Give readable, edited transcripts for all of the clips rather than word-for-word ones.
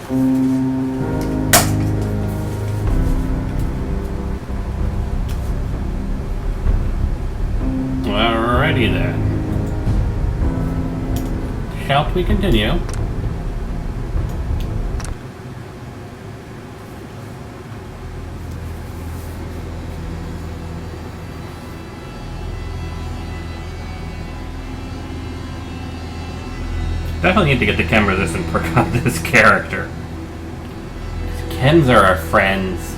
Alrighty then. Shall we continue? Definitely need to get the chem resistant perk on this character. Chems are our friends.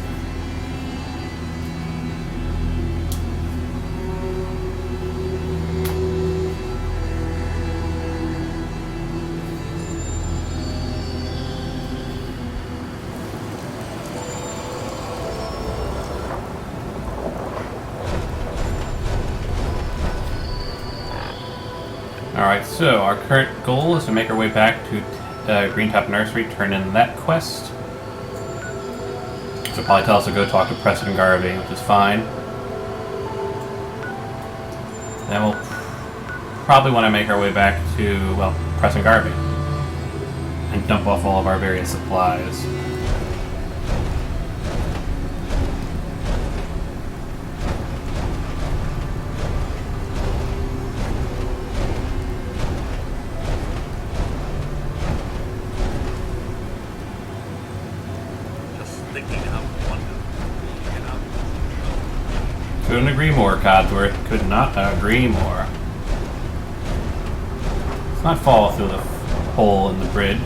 Alright, so our current goal is to make our way back to Greentop Nursery, turn in that quest. So probably tell us to go talk to Preston Garvey, which is fine. Then we'll probably want to make our way back to, well, Preston Garvey. And dump off all of our various supplies. Couldn't agree more, Codsworth. Could not agree more. Let's not fall through the hole in the bridge.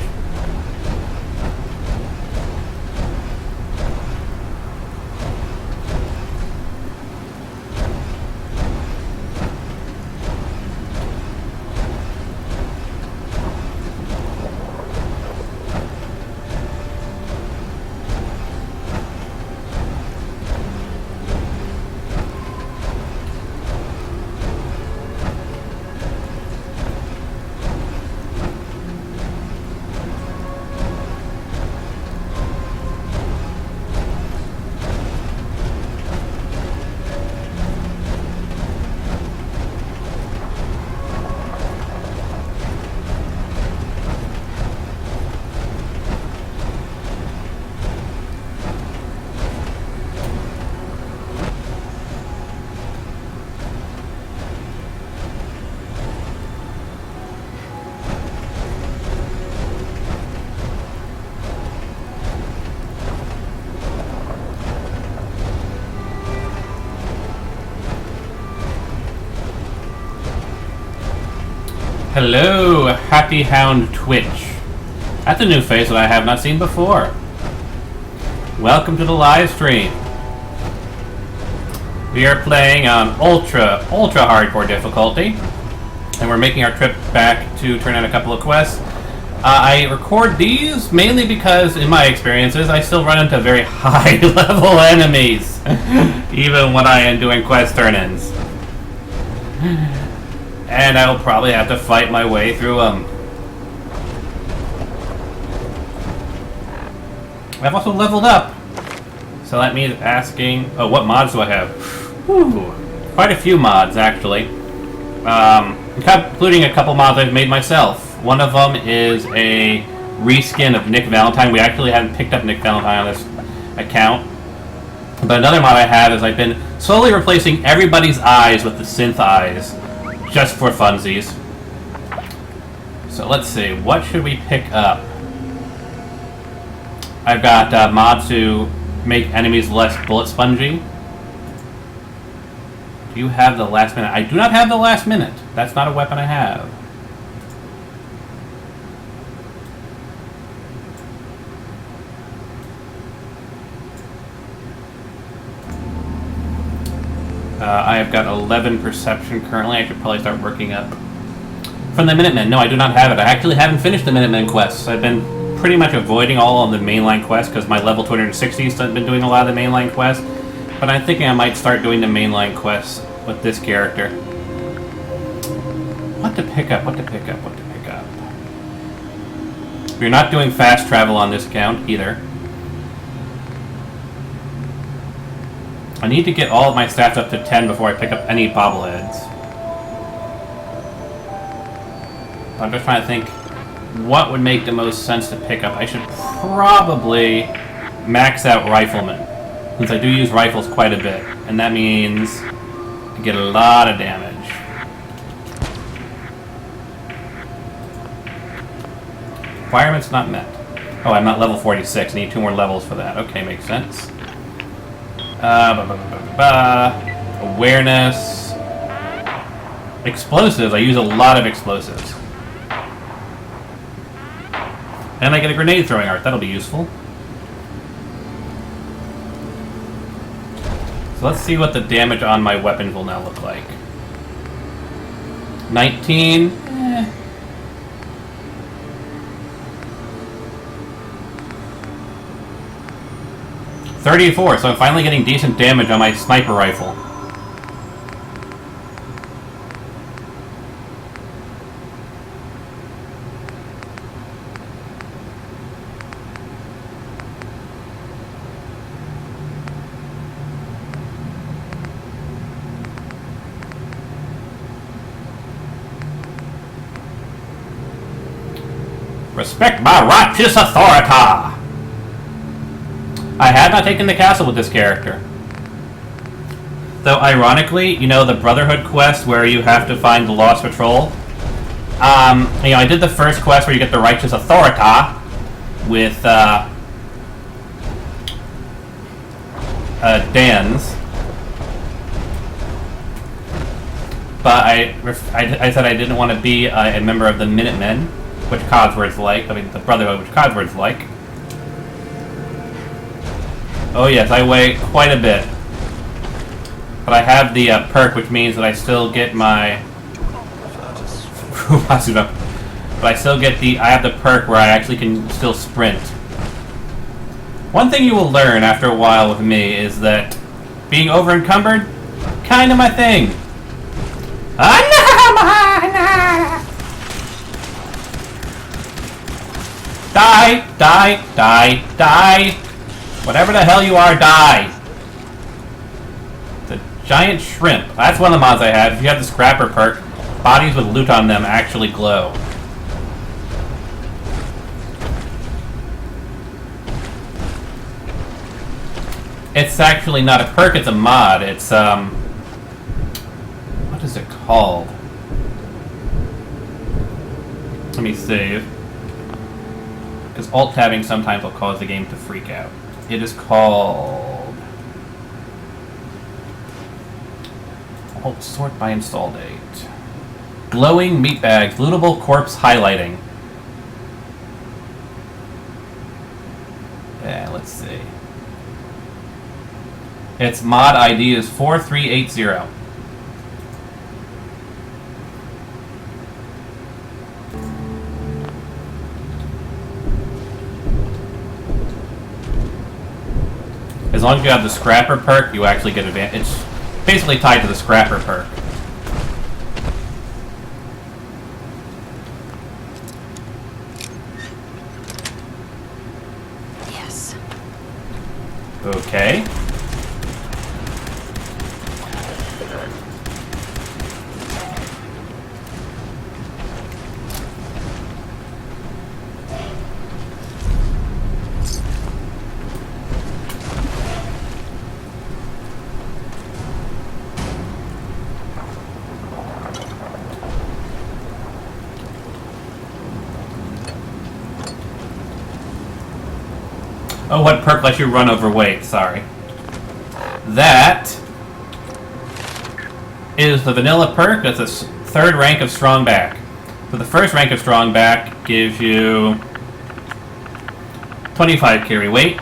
Hello, Happy Hound Twitch. That's a new face that I have not seen before. Welcome to the live stream. We are playing on ultra hardcore difficulty, and we're making our trip back to turn in a couple of quests. I record these mainly because, in my experiences, I still run into very high level enemies, even when I am doing quest turn-ins. And I will probably have to fight my way through them. I've also leveled up. So that means asking... Oh, what mods do I have? Whew, quite a few mods, actually. Including a couple mods I've made myself. One of them is a reskin of Nick Valentine. We actually haven't picked up Nick Valentine on this account. But another mod I have is I've been slowly replacing everybody's eyes with the synth eyes. Just for funsies. So let's see, what should we pick up? I've got mods to make enemies less bullet spongy. Do you have the last minute? I do not have the last minute. That's not a weapon I have. I have got 11 perception currently. I should probably start working up. From the Minutemen, no, I do not have it. I actually haven't finished the Minutemen quests. I've been pretty much avoiding all of the mainline quests because my level 260s have been doing a lot of the mainline quests. But I'm thinking I might start doing the mainline quests with this character. What to pick up, what to pick up, what to pick up. We're not doing fast travel on this account either. I need to get all of my stats up to 10 before I pick up any bobbleheads. I'm just trying to think what would make the most sense to pick up? I should probably max out Rifleman, since I do use rifles quite a bit, and that means I get a lot of damage. Requirements not met. Oh, I'm not level 46. I need 2 more levels for that. Okay, makes sense. Awareness. Explosives. I use a lot of explosives. And I get a grenade throwing art. That'll be useful. So let's see what the damage on my weapons will now look like. 19. 34, so I'm finally getting decent damage on my sniper rifle. Respect my righteous authority! I had not taken the castle with this character. Though, ironically, you know the Brotherhood quest where you have to find the Lost Patrol? I did the first quest where you get the Righteous Authority with, Dan's. But I said I didn't want to be a member of the Minutemen, which Codsworth's like. I mean, the Brotherhood, which Codsworth's like. Oh yes, I weigh quite a bit. But I have the perk, which means that I still get my... but I still get I have the perk where I actually can still sprint. One thing you will learn after a while with me is that being over-encumbered, kind of my thing. Die! Die! Die! Die! Whatever the hell you are, die! The giant shrimp. That's one of the mods I have. If you have the scrapper perk, bodies with loot on them actually glow. It's actually not a perk, it's a mod. It's, what is it called? Let me save. Because alt-tabbing sometimes will cause the game to freak out. It is called... sort by install date. Glowing meat bags. Lootable corpse highlighting. Yeah, let's see. Its mod ID is 4380. As long as you have the scrapper perk, you actually get advantage. It's basically tied to the scrapper perk. Yes. Okay. Oh, what perk lets you run overweight? Sorry. That is the vanilla perk. That's a third rank of strong back. So the first rank of strong back gives you 25 carry weight,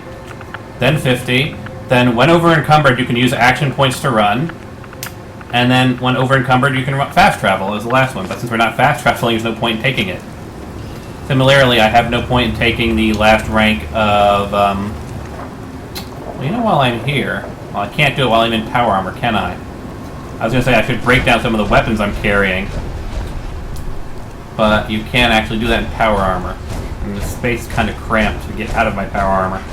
then 50. Then when over encumbered, you can use action points to run. And then when over encumbered, you can fast travel as the last one. But since we're not fast traveling, there's no point in taking it. Similarly, I have no point in taking the last rank of, well, you know, while I'm here, well, I can't do it while I'm in power armor, can I? I was going to say I should break down some of the weapons I'm carrying, but you can't actually do that in power armor. And the space is kind of cramped to get out of my power armor.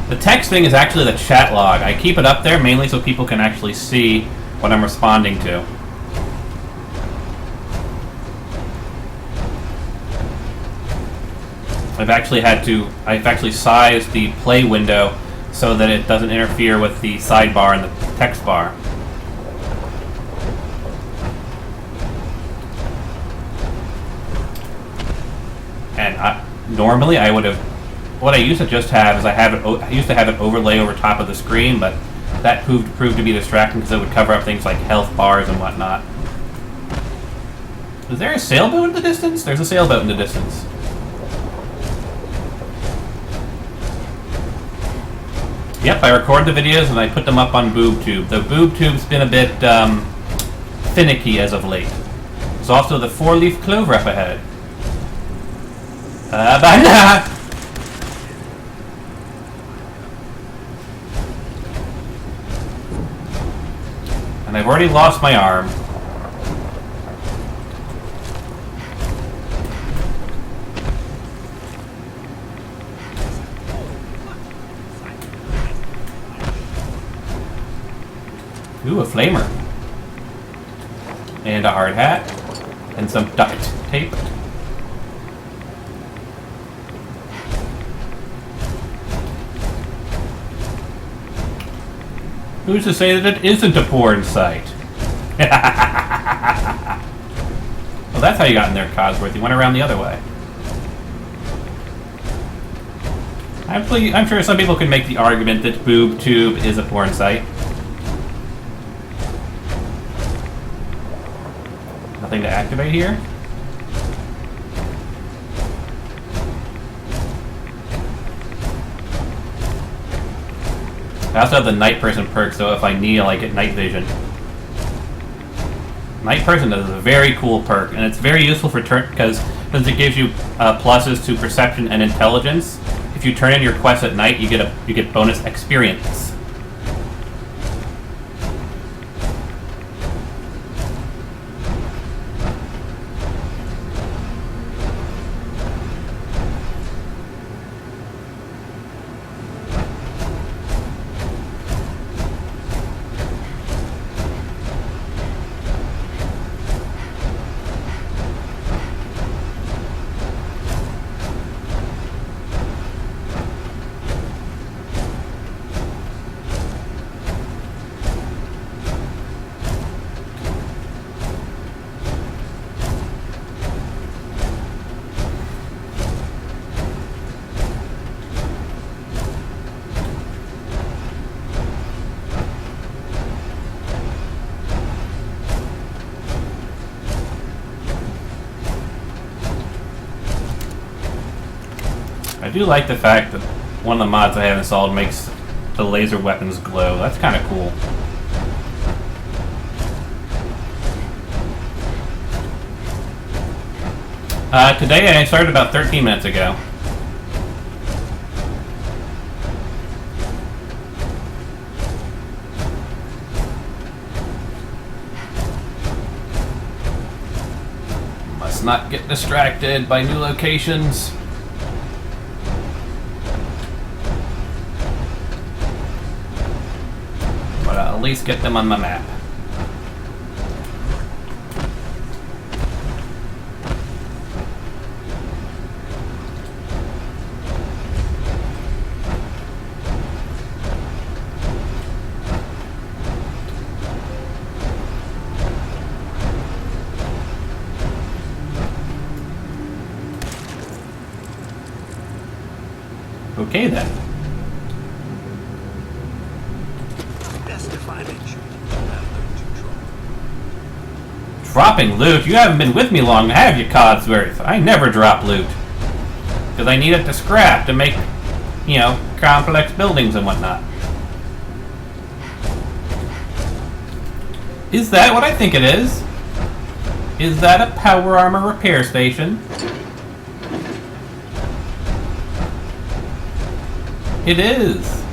The text thing is actually the chat log. I keep it up there mainly so people can actually see what I'm responding to. I've actually sized the play window so that it doesn't interfere with the sidebar and the text bar. And normally I would have, what I used to just have is I used to have it overlay over top of the screen, but that proved to be distracting because it would cover up things like health bars and whatnot. Is there a sailboat in the distance? There's a sailboat in the distance. Yep, I record the videos and I put them up on BoobTube. The BoobTube's been a bit finicky as of late. There's also the 4-leaf clover up ahead. Banana! And I've already lost my arm. Ooh, a flamer. And a hard hat. And some duct tape. Who's to say that it isn't a porn site? Well, that's how you got in there, Cosworth. You went around the other way. I'm sure some people can make the argument that BoobTube is a porn site. Nothing to activate here? I also have the Night Person perk, so if I kneel, I get night vision. Night Person is a very cool perk, and it's very useful for because since it gives you pluses to perception and intelligence. If you turn in your quests at night, you get bonus experience. I do like the fact that one of the mods I have installed makes the laser weapons glow. That's kind of cool. Today I started about 13 minutes ago. Must not get distracted by new locations. But I'll at least get them on my map. Okay then. Dropping loot? You haven't been with me long, have you, Codsworth? I never drop loot. Because I need it to scrap to make, you know, complex buildings and whatnot. Is that what I think it is? Is that a power armor repair station? It is.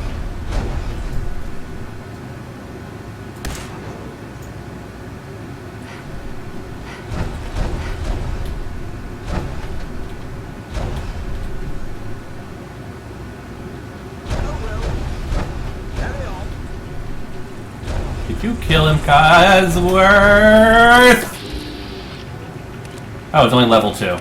Did you kill him, Cosworth? Oh, it's only level 2.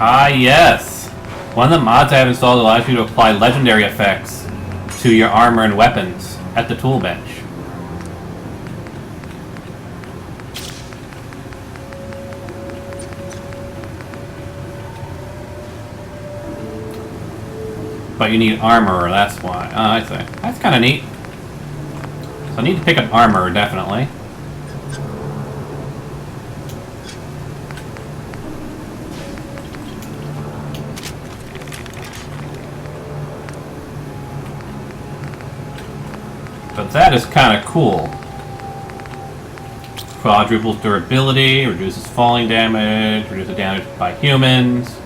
Ah, yes! One of the mods I have installed allows you to apply legendary effects to your armor and weapons at the tool bench. But you need armor, that's why. Oh, I see. That's kind of neat. So I need to pick up armor, definitely. But that is kind of cool. Quadruples durability, reduces falling damage, reduces damage by humans.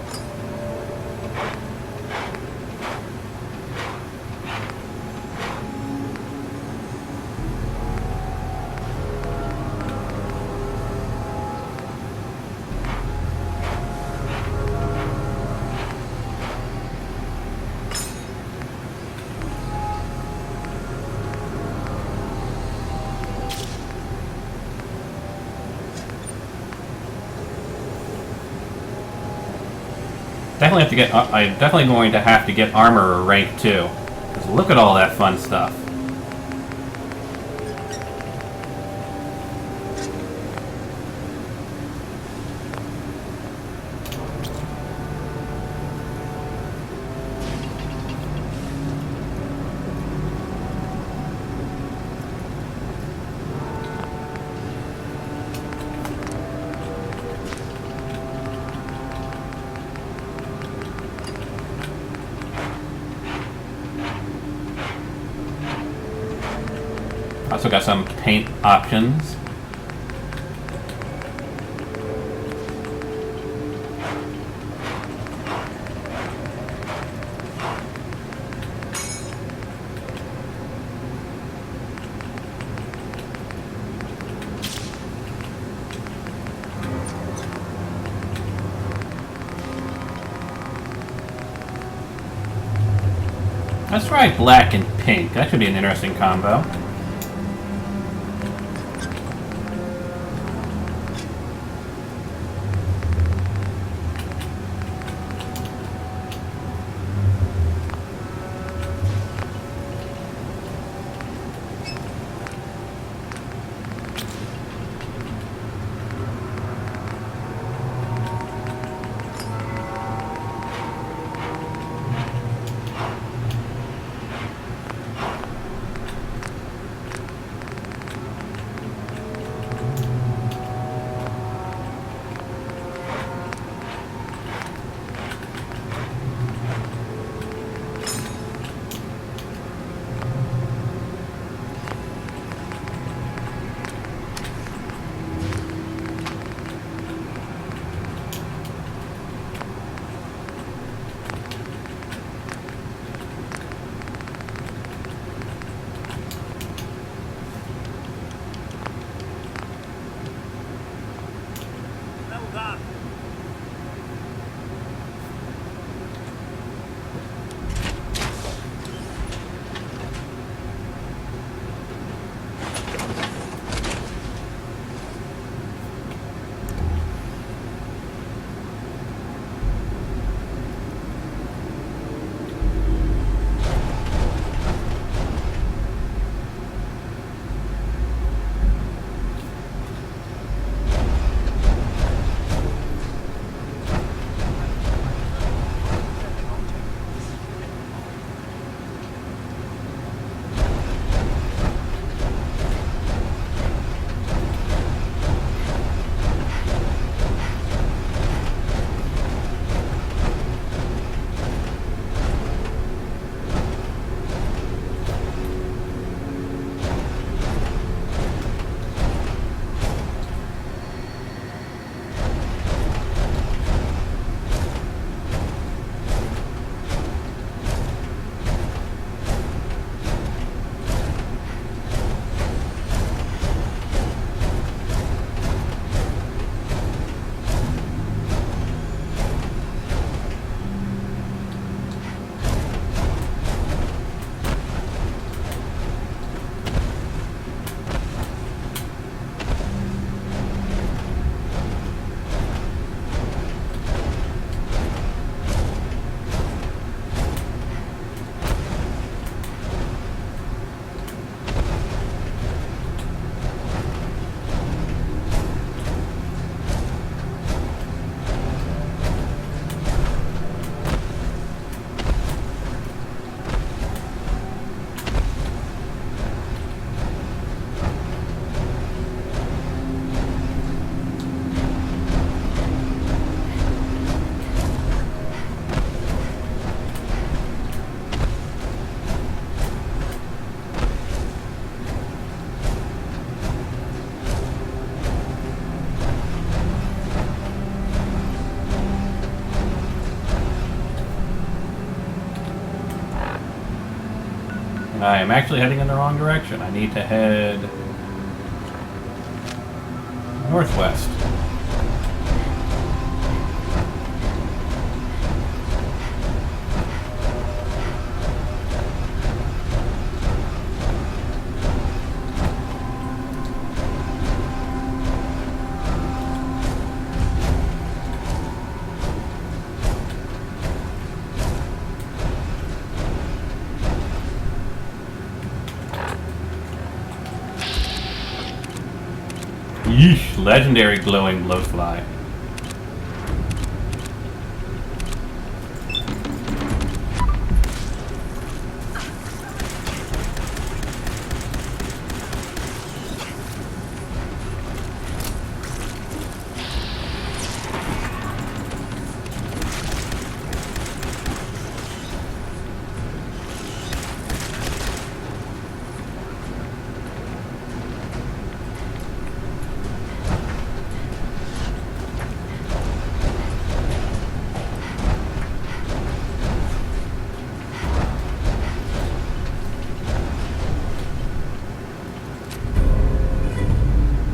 Definitely have to get. I'm definitely going to have to get armor rank 2. Because look at all that fun stuff. Also got some paint options. Let's try black and pink. That should be an interesting combo. I am actually heading in the wrong direction. I need to head northwest. Yeesh, legendary glowing blowfly.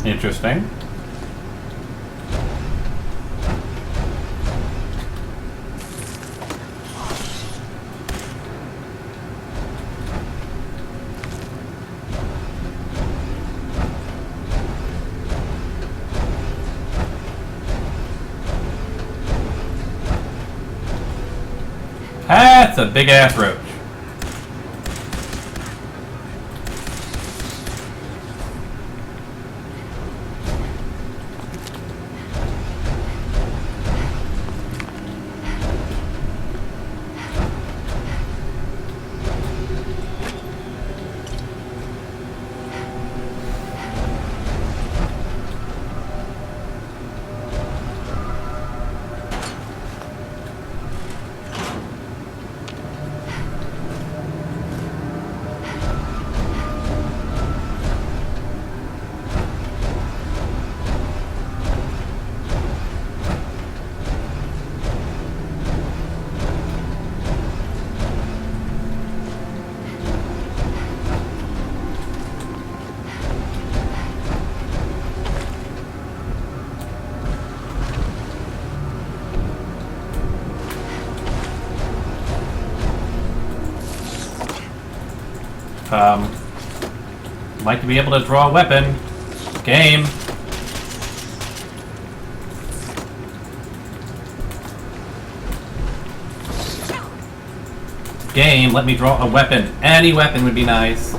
Interesting. That's a big ass roach. Like to be able to draw a weapon. Game. Game, let me draw a weapon. Any weapon would be nice.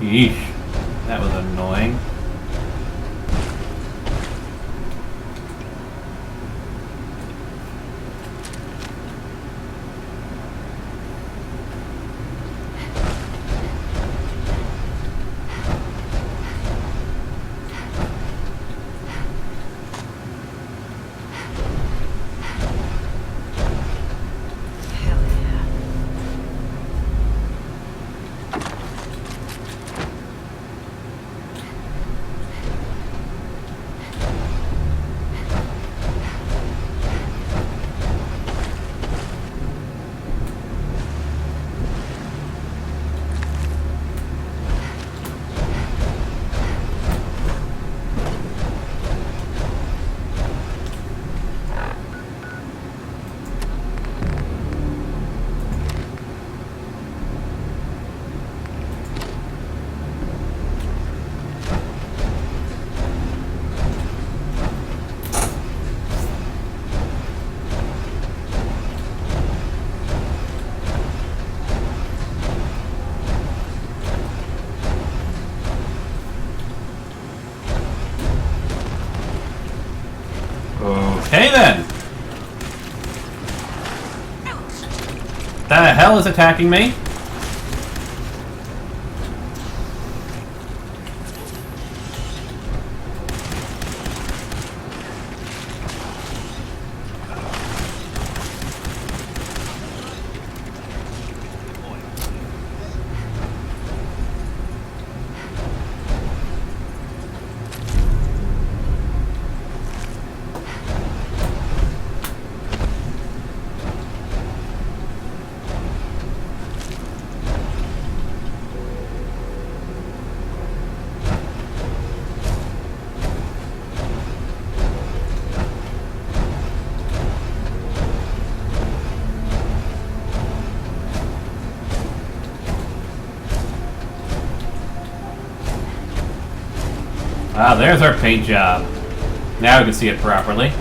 Yeesh. That was annoying. Okay then. The hell is attacking me? Ah, there's our paint job. Now we can see it properly.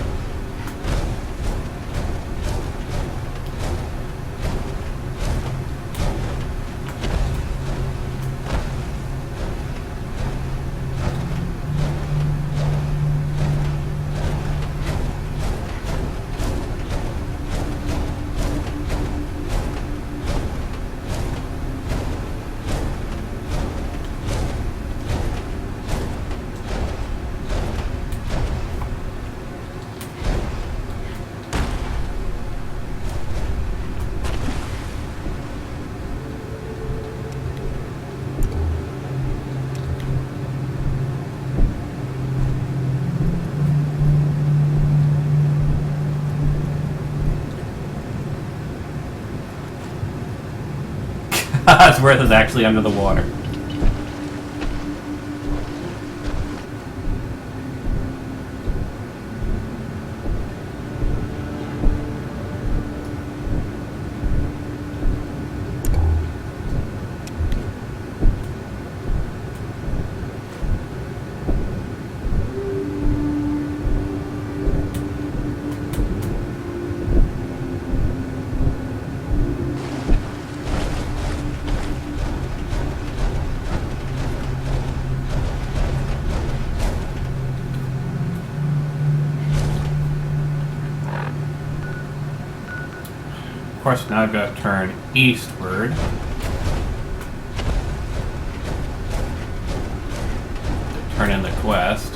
Codsworth is actually under the water. Of course, now I've got to turn eastward. Turn in the quest.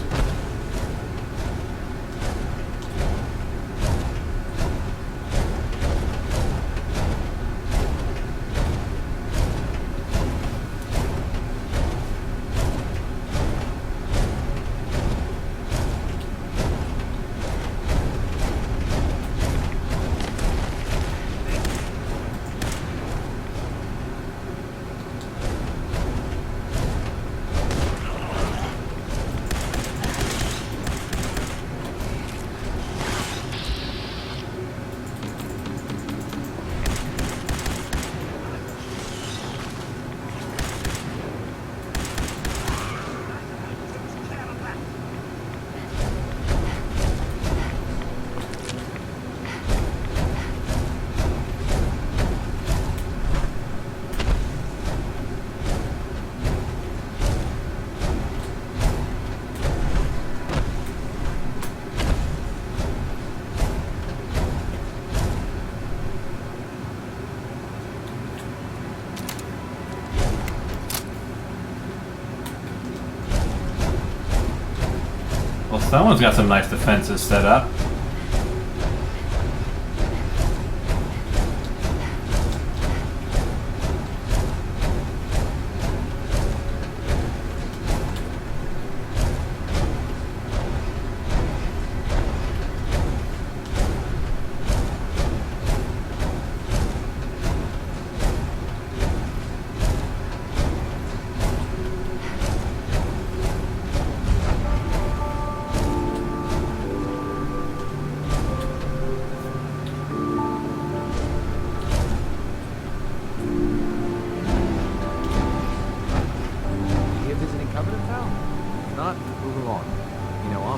Well, someone's got some nice defenses set up.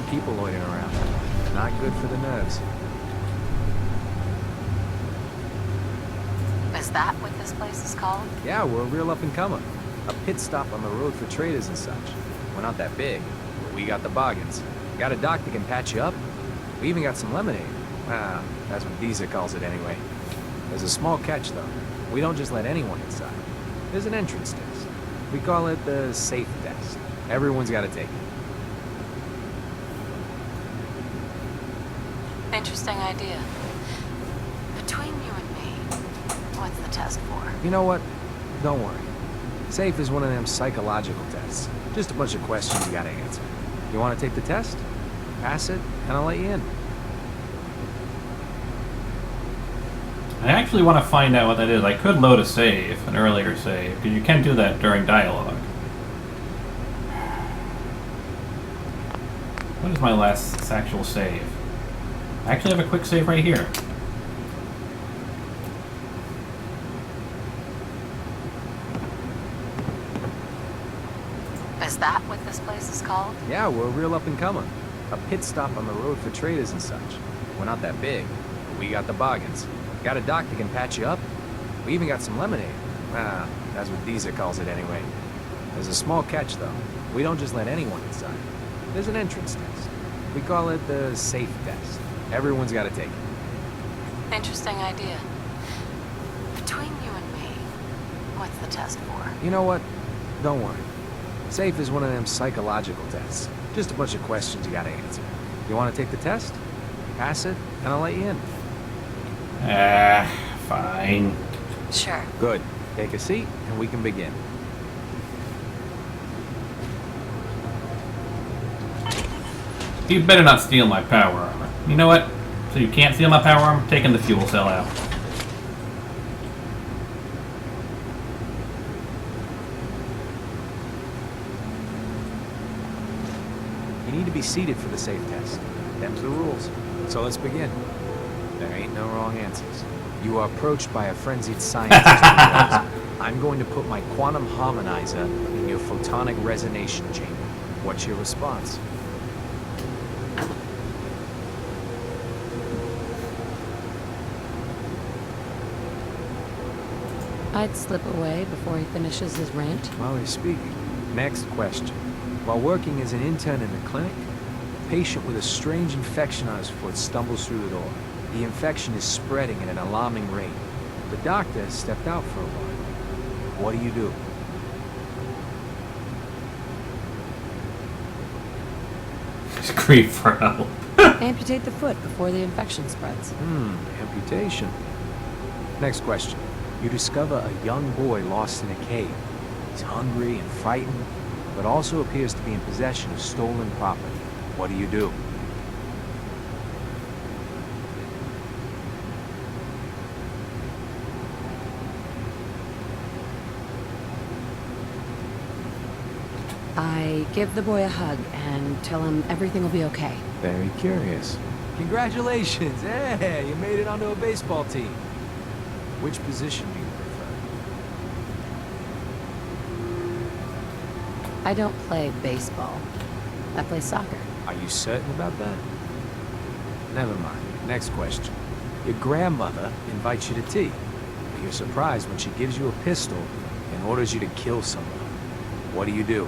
People loitering around. Not good for the nerves. Is that what this place is called? Yeah, we're a real up-and-comer. A pit stop on the road for traders and such. We're not that big, but we got the bargains. Got a dock that can patch you up. We even got some lemonade. Ah, that's what Visa calls it anyway. There's a small catch, though. We don't just let anyone inside. There's an entrance test. We call it the safe test. Everyone's got to take it. Interesting idea. Between you and me, what's the test for? You know what? Don't worry. Safe is one of them psychological tests. Just a bunch of questions you gotta answer. You want to take the test? Pass it, and I'll let you in. I actually want to find out what that is. I could load a save, an earlier save, because you can do that during dialogue. What is my last actual save? I actually have a quick save right here. Is that what this place is called? Yeah, we're real up and coming. A pit stop on the road for traders and such. We're not that big, but we got the bargains. Got a doc that can patch you up. We even got some lemonade. Ah, that's what Deezer calls it anyway. There's a small catch, though. We don't just let anyone inside. There's an entrance test. We call it the safe test. Everyone's got to take it. Interesting idea. Between you and me, what's the test for? You know what? Don't worry. Safe is one of them psychological tests. Just a bunch of questions you gotta answer. You wanna take the test? Pass it, and I'll let you in. Fine. Sure. Good. Take a seat, and we can begin. You better not steal my power armor. You know what? So you can't steal my power armor? Taking the fuel cell out. You need to be seated for the safe test. Them's the rules. So let's begin. There ain't no wrong answers. You are approached by a frenzied scientist. I'm going to put my quantum harmonizer in your photonic resonation chamber. What's your response? I'd slip away before he finishes his rant. While he's speaking. Next question. While working as an intern in the clinic, a patient with a strange infection on his foot stumbles through the door. The infection is spreading at an alarming rate. The doctor has stepped out for a while. What do you do? Scream for help. Amputate the foot before the infection spreads. Amputation. Next question. You discover a young boy lost in a cave. He's hungry and frightened, but also appears to be in possession of stolen property. What do you do? I give the boy a hug and tell him everything will be okay. Very curious. Congratulations! Hey, you made it onto a baseball team. Which position do you prefer? I don't play baseball. I play soccer. Are you certain about that? Never mind. Next question. Your grandmother invites you to tea. But you're surprised when she gives you a pistol and orders you to kill someone. What do you do?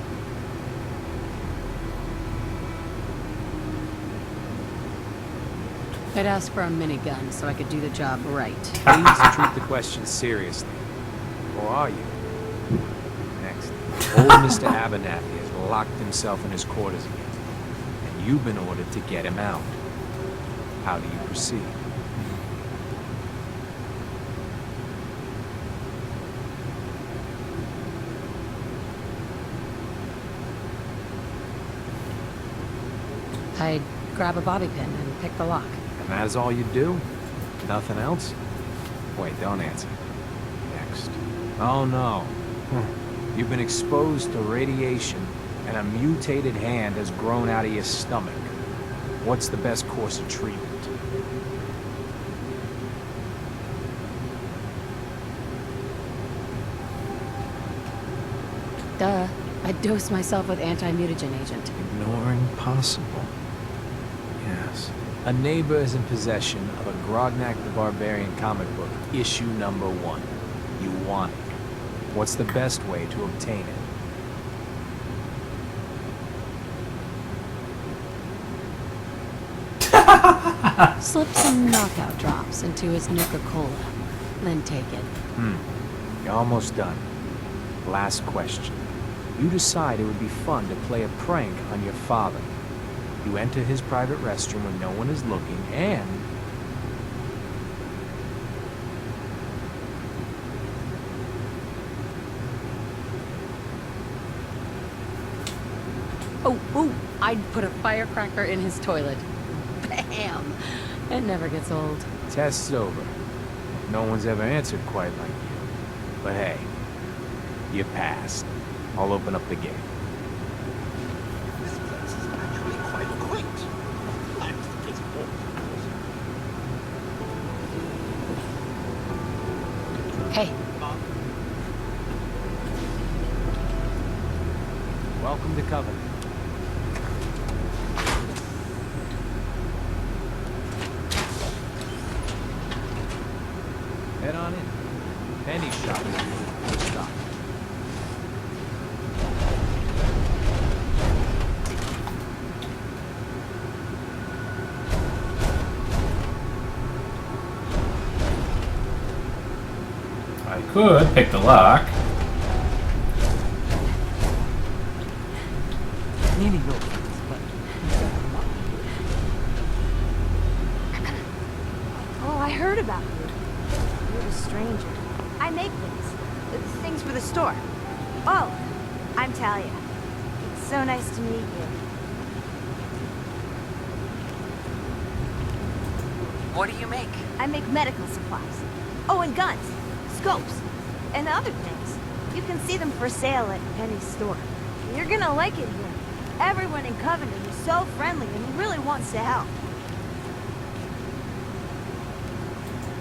I'd ask for a minigun so I could do the job right. Please treat the question seriously. Or are you? Next. Old Mr. Abernathy has locked himself in his quarters again. And you've been ordered to get him out. How do you proceed? I'd grab a bobby pin and pick the lock. And that is all you do? Nothing else? Wait, don't answer. Next. Oh no. You've been exposed to radiation and a mutated hand has grown out of your stomach. What's the best course of treatment? Duh. I'd dose myself with anti-mutagen agent. Ignoring possible. Yes. A neighbor is in possession of a Grognak the Barbarian comic book, issue number 1. You want it. What's the best way to obtain it? Slip some knockout drops into his Nuka-Cola. Then take it. You're almost done. Last question. You decide it would be fun to play a prank on your father. You enter his private restroom when no one is looking, and... Oh, I'd put a firecracker in his toilet. Bam! It never gets old. Test's over. No one's ever answered quite like you. But hey, you passed. I'll open up the gate. This place is actually quite quaint. I think it's Hey, Welcome to Covenant. Head on in. Penny's shop is good stuff. I could pick the lock. Nearly no offense, but he's got a lot. Oh, I heard about you. You're a stranger. I make things. Things for the store. Oh, I'm Talia. It's so nice to meet you. What do you make? I make medical supplies. Oh, and guns, scopes, and other things. You can see them for sale at Penny's store. You're gonna like it here. Everyone in Covenant is so friendly and really wants to help.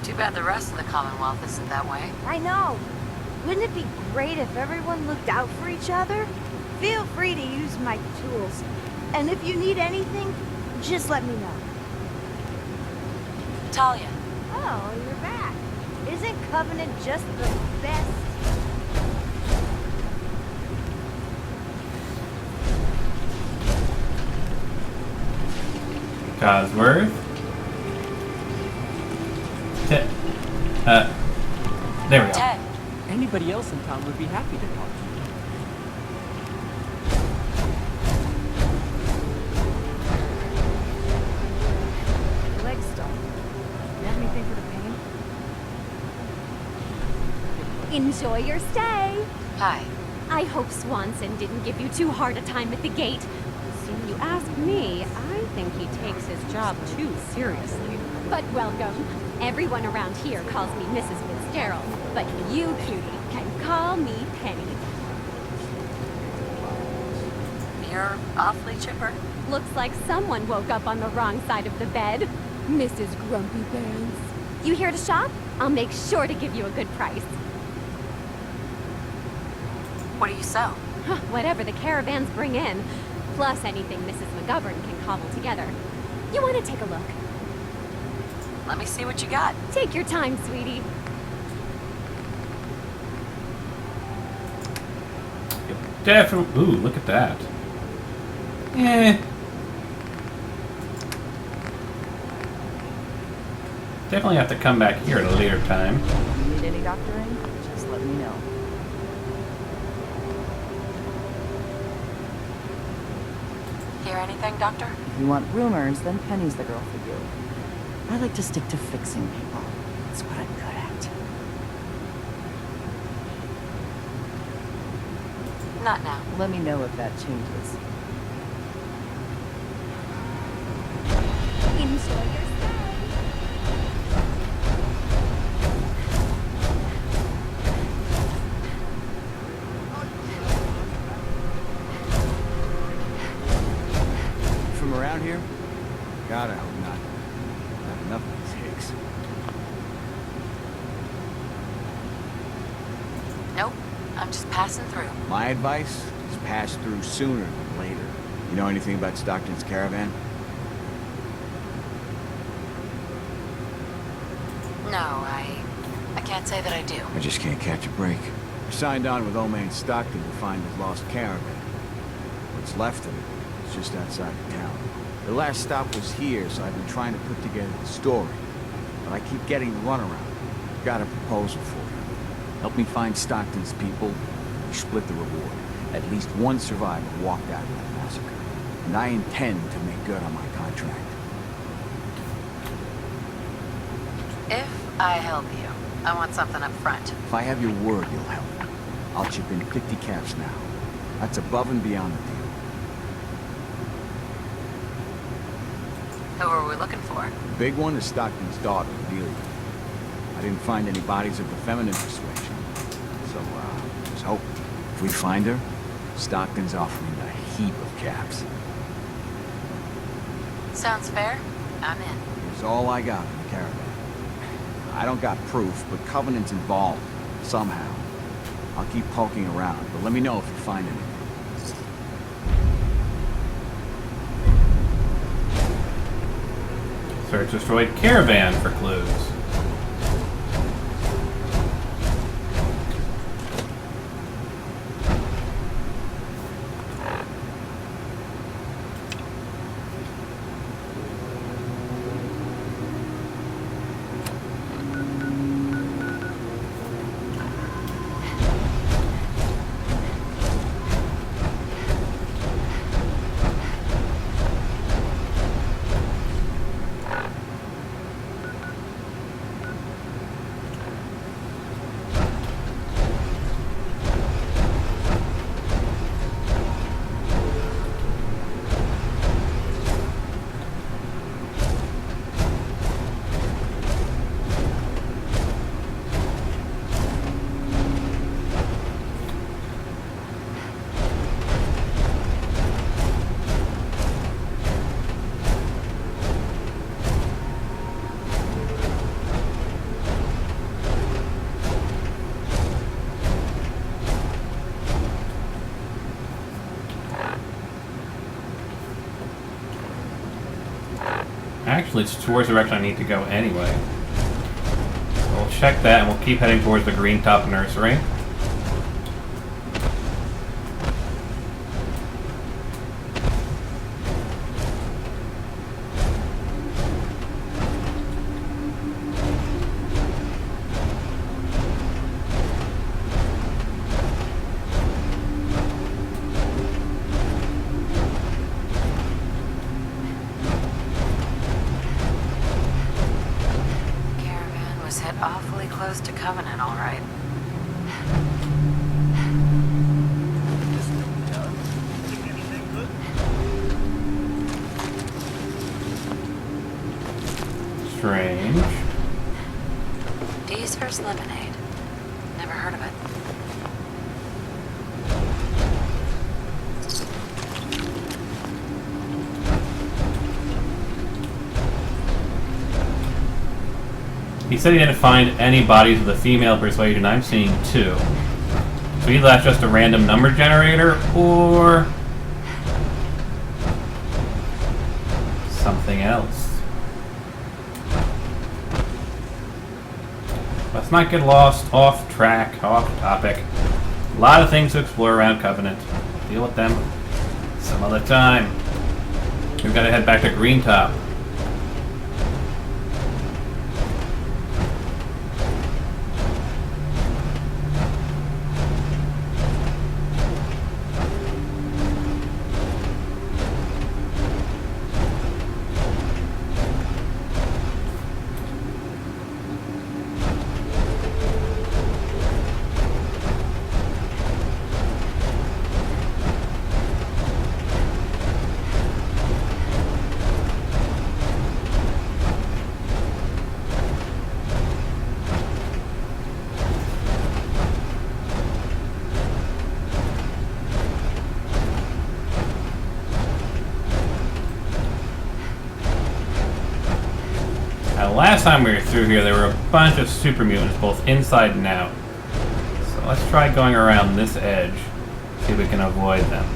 Too bad the rest of the Commonwealth isn't that way. I know. Wouldn't it be great if everyone looked out for each other? Feel free to use my tools. And if you need anything, just let me know. Talia, Oh, you're back. Isn't Covenant just the best? Cosworth. There we go. Ted, Anybody else in town would be happy to talk to you. Your leg's still. You have anything for the pain? Enjoy your stay. hi. I hope Swanson didn't give you too hard a time at the gate. Seeing you ask me, I think he takes his job too seriously. But welcome. Everyone around here calls me Mrs. Fitzgerald, but you, cutie, can call me Penny. You're awfully chipper. Looks like someone woke up on the wrong side of the bed. Mrs. Grumpy Pants. You here to shop? I'll make sure to give you a good price. What do you sell? Whatever the caravans bring in, plus anything Mrs. McGovern can cobble together. You want to take a look? Let me see what you got. Take your time, sweetie. Definitely. Ooh, look at that. Eh. Definitely have to come back here at a later time. You need any doctoring? Just let me know. Hear anything, Doctor? If you want rumors, then Penny's the girl for you. I like to stick to fixing people. It's what I'm good at. Not now. Let me know if that changes. Enjoy your stay. From around here? God, I hope not. Not enough of these hicks. Nope. I'm just passing through. My advice is pass through sooner than later. You know anything about Stockton's caravan? No, I can't say that I do. I just can't catch a break. I signed on with Old Man Stockton to find his lost caravan. What's left of it is just outside of town. The last stop was here, so I've been trying to put together the story. But I keep getting the runaround. Got a proposal for you. Help me find Stockton's people, we split the reward. At least one survivor walked out of that massacre. And I intend to make good on my contract. If I help you, I want something up front. If I have your word, you'll help. I'll chip in 50 caps now. That's above and beyond the deal. Who are we looking for? The big one is Stockton's daughter, Delia. I didn't find any bodies of the feminine persuasion, so just hope. If we find her, Stockton's offering a heap of caps. Sounds fair. I'm in. Here's all I got in the caravan. I don't got proof, but Covenant's involved, somehow. I'll keep poking around, but let me know if you find anything. Search destroyed caravan for clues. Actually, it's towards the direction I need to go anyway. So we'll check that and we'll keep heading towards the Green Top Nursery. Caravan was hit awfully close to Covenant, all right. Strange. D's First Lemonade. Never heard of it. He said he didn't find any bodies of the female persuasion. I'm seeing 2. So either that's just a random number generator or something else. Let's not get lost off track, off topic. A lot of things to explore around Covenant. Deal with them some other time. We've got to head back to Green Top. Last time we were through here, there were a bunch of super mutants, both inside and out. So let's try going around this edge, see if we can avoid them.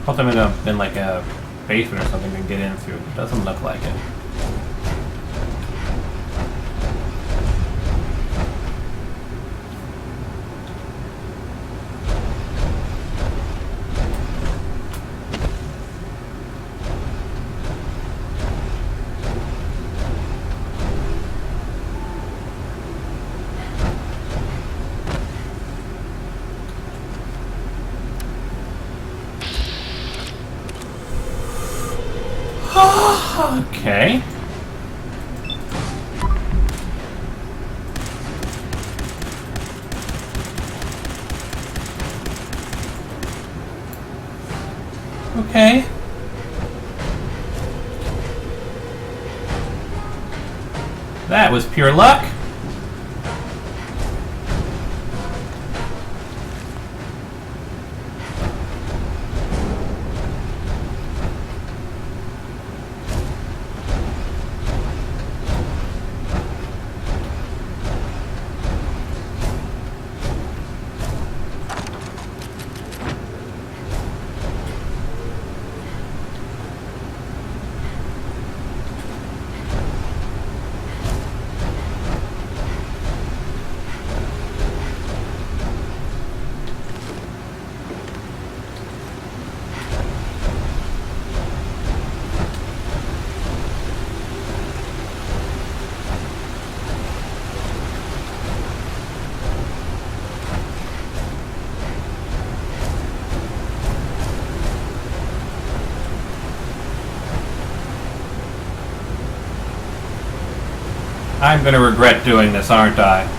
Thought there would have been like a basement or something to get in through. It doesn't look like it. Okay. Okay. That was pure luck. I'm gonna regret doing this, aren't I?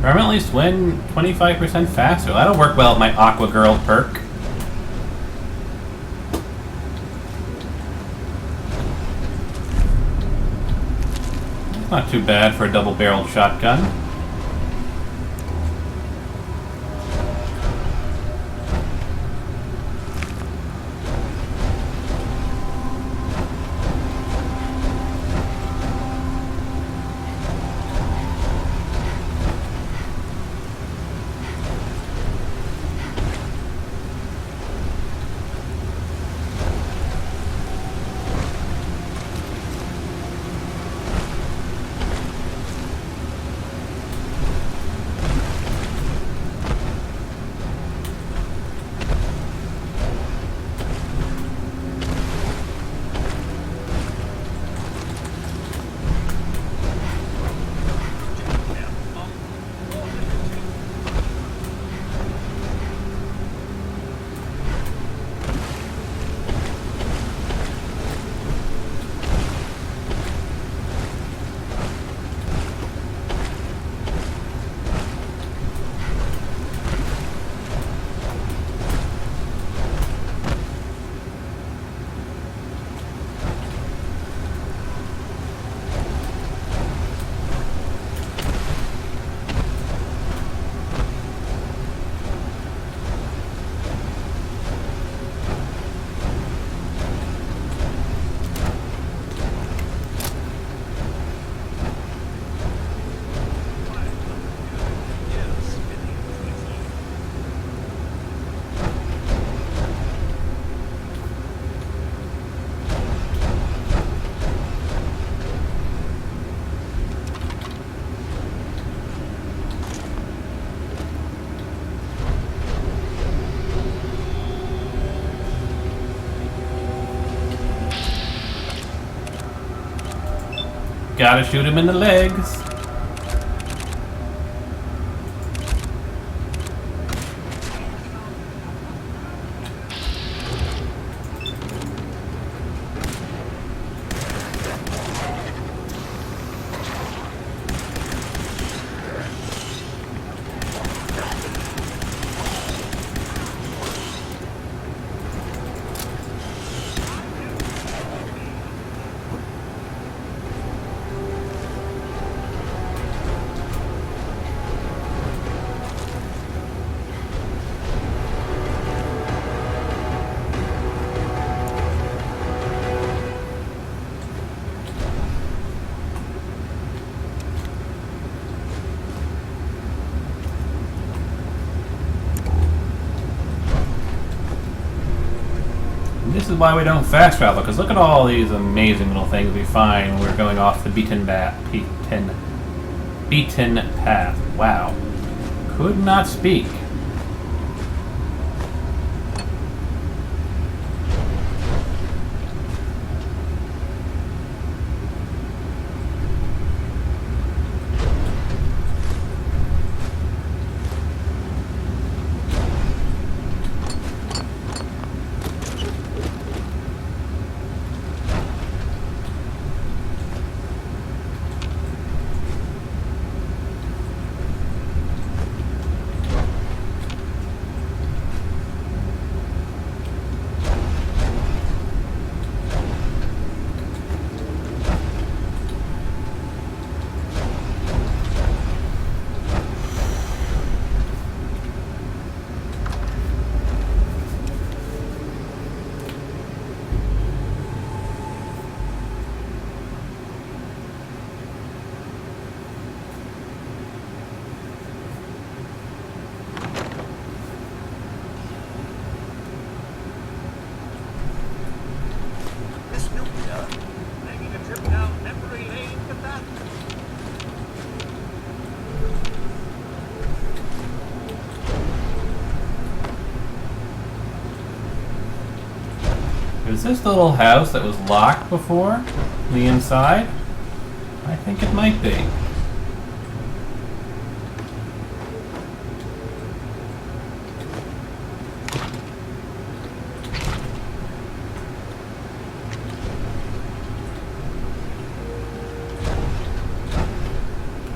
Permanently swim 25% faster. That'll work well with my Aqua Girl perk. Not too bad for a double-barreled shotgun. Gotta shoot him in the legs. this is why we don't fast travel, because look at all these amazing little things we find when we're going off the beaten path. Wow. Could not speak. Miss Nubia, making a trip down memory lane with that. Is this little house that was locked before? On the inside? I think it might be.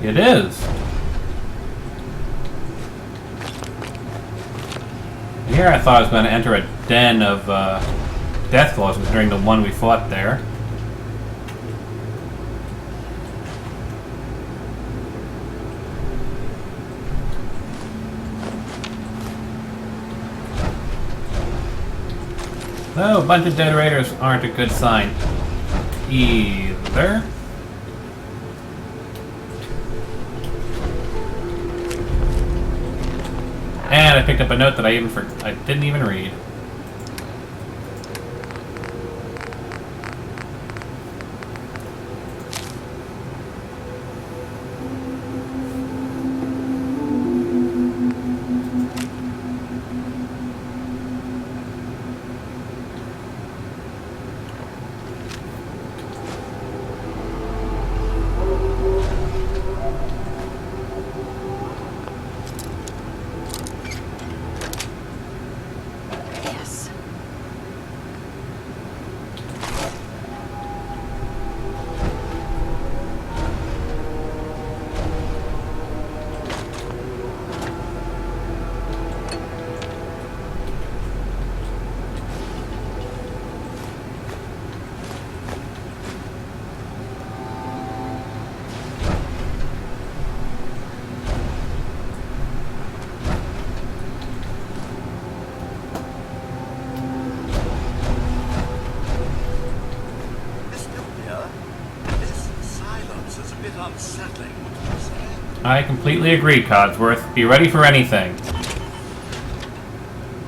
It is. Here I thought I was going to enter a den of death claws, considering the one we fought there. Oh, a bunch of dead raiders aren't a good sign either. And I picked up a note that I didn't even read. Yes. Miss Nubia, this silence is a bit unsettling, wouldn't you say? I completely agree, Codsworth. Be ready for anything.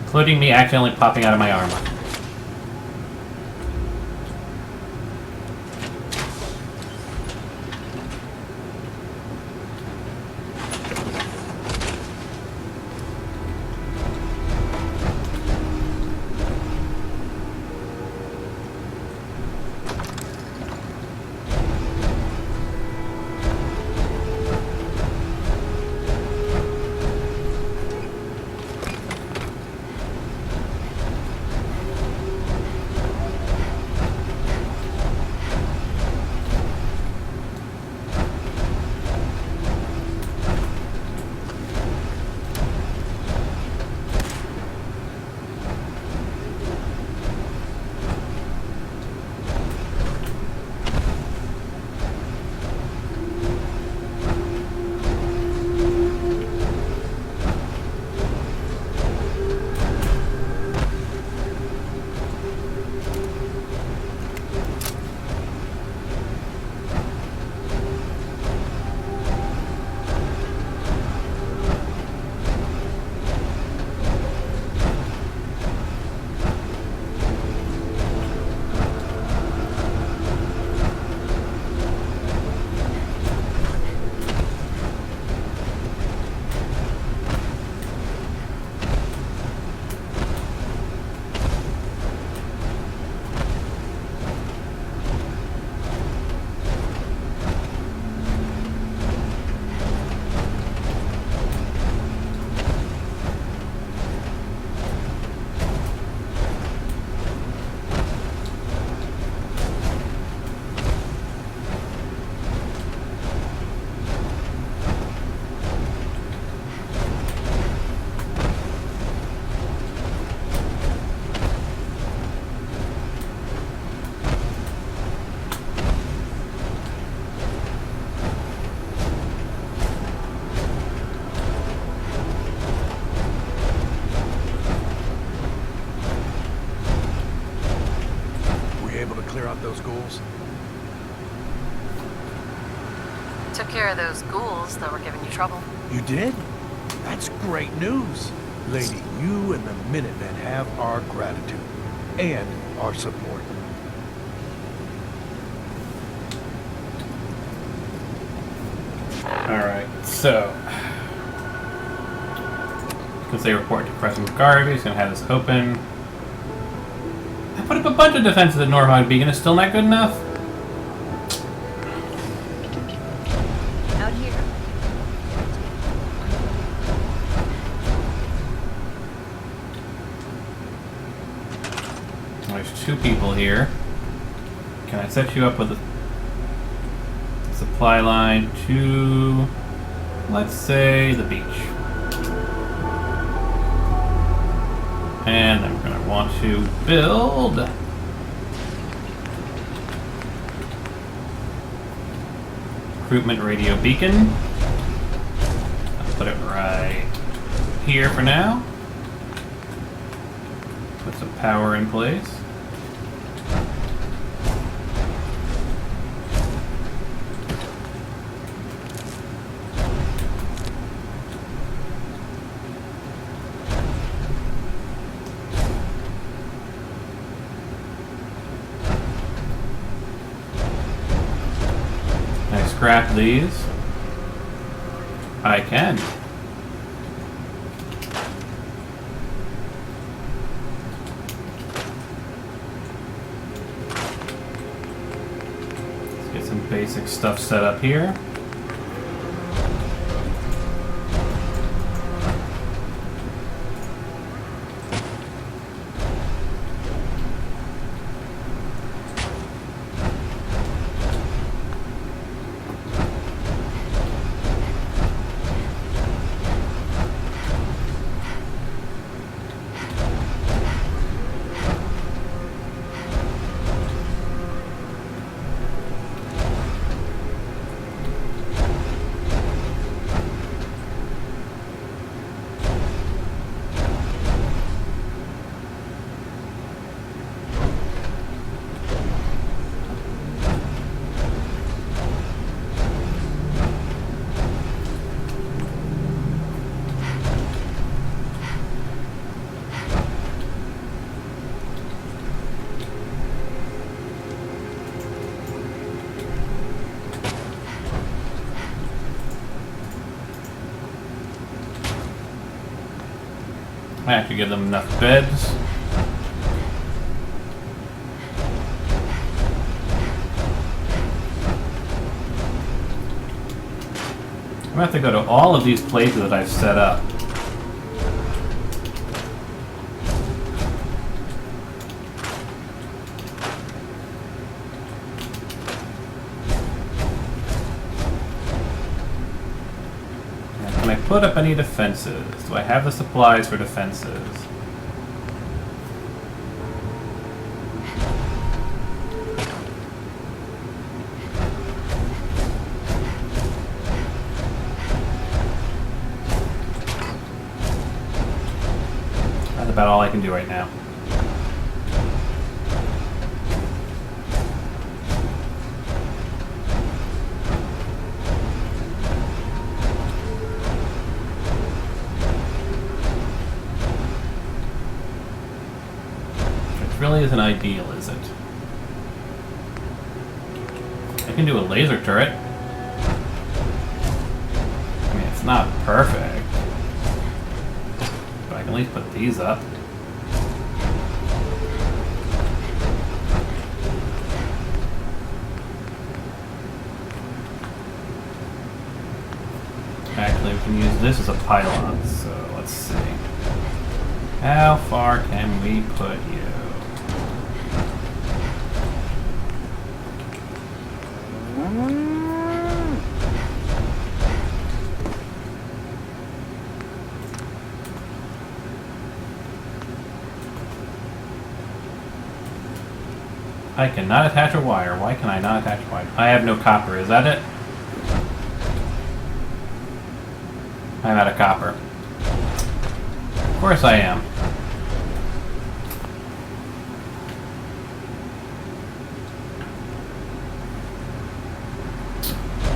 Including me accidentally popping out of my armor. with those ghouls? Took care of those ghouls that were giving you trouble. You did? That's great news. Lady, you and the Minutemen have our gratitude. And our support. Alright, so. You can say report to President Garvey. He's gonna have this open. I put up a bunch of defenses at Norhog Beacon. It's still not good enough? Out here. There's 2 people here. Can I set you up with a supply line to, let's say, the beach? And I'm going to want to build recruitment radio beacon. I'll put it right here for now. Put some power in place. Scrap these. I can. Let's get some basic stuff set up here. I have to give them enough beds. I'm gonna have to go to all of these places that I've set up. Can I put up any defenses? Do I have the supplies for defenses? That's about all I can do right now. Really isn't ideal, is it? I can do a laser turret. I mean, it's not perfect, but I can at least put these up. Actually, we can use this as a pylon, so let's see. How far can we put you? I cannot attach a wire. Why can I not attach a wire? I have no copper. Is that it? I'm out of copper. Of course I am.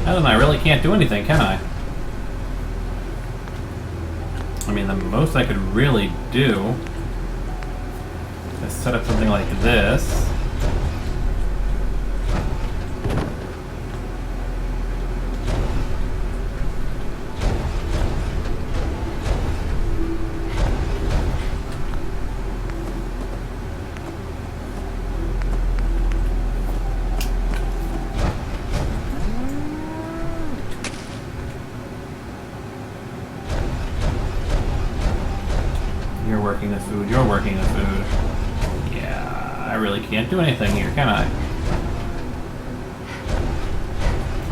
Other than I really can't do anything, can I? I mean, the most I could really do is set up something like this. You're working the food, you're working the food. Yeah, I really can't do anything here, can I?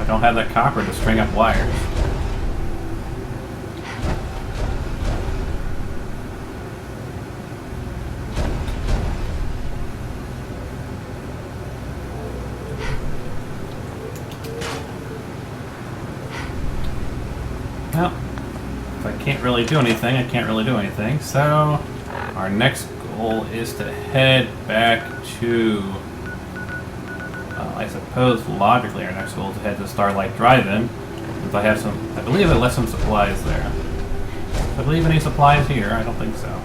I don't have that copper to string up wires. Well, if I can't really do anything, I can't really do anything. So, our next goal is to head back to... I suppose, logically, our next goal is to head to Starlight Drive-In. Since I have some... I believe I left some supplies there. Do I believe any supplies here? I don't think so.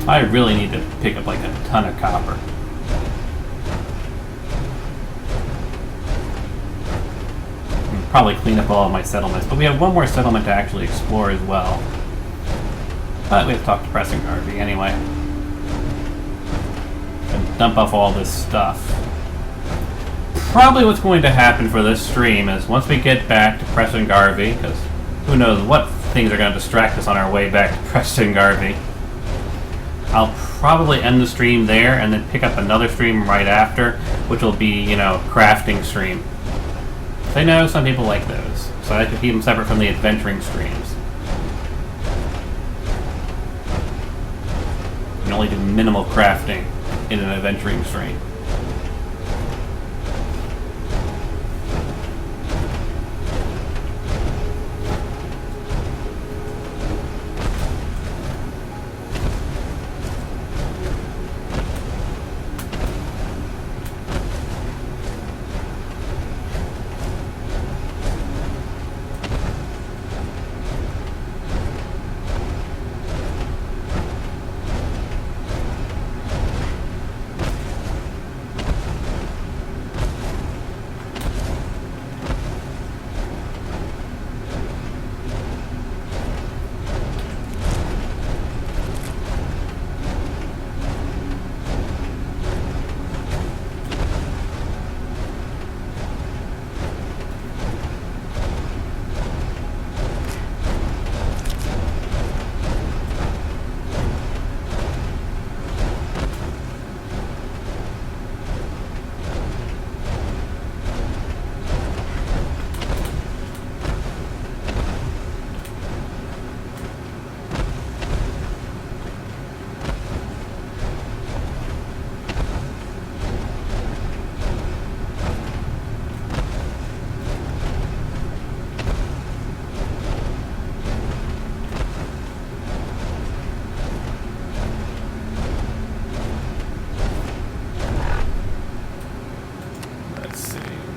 I really need to pick up like a ton of copper. And probably clean up all of my settlements, but we have one more settlement to actually explore as well. But we have to talk to Preston Garvey anyway. And dump off all this stuff. Probably what's going to happen for this stream is once we get back to Preston Garvey, because who knows what things are going to distract us on our way back to Preston Garvey. I'll probably end the stream there and then pick up another stream right after, which will be, you know, crafting stream. I know some people like those, so I have to keep them separate from the adventuring streams. You can only do minimal crafting in an adventuring stream.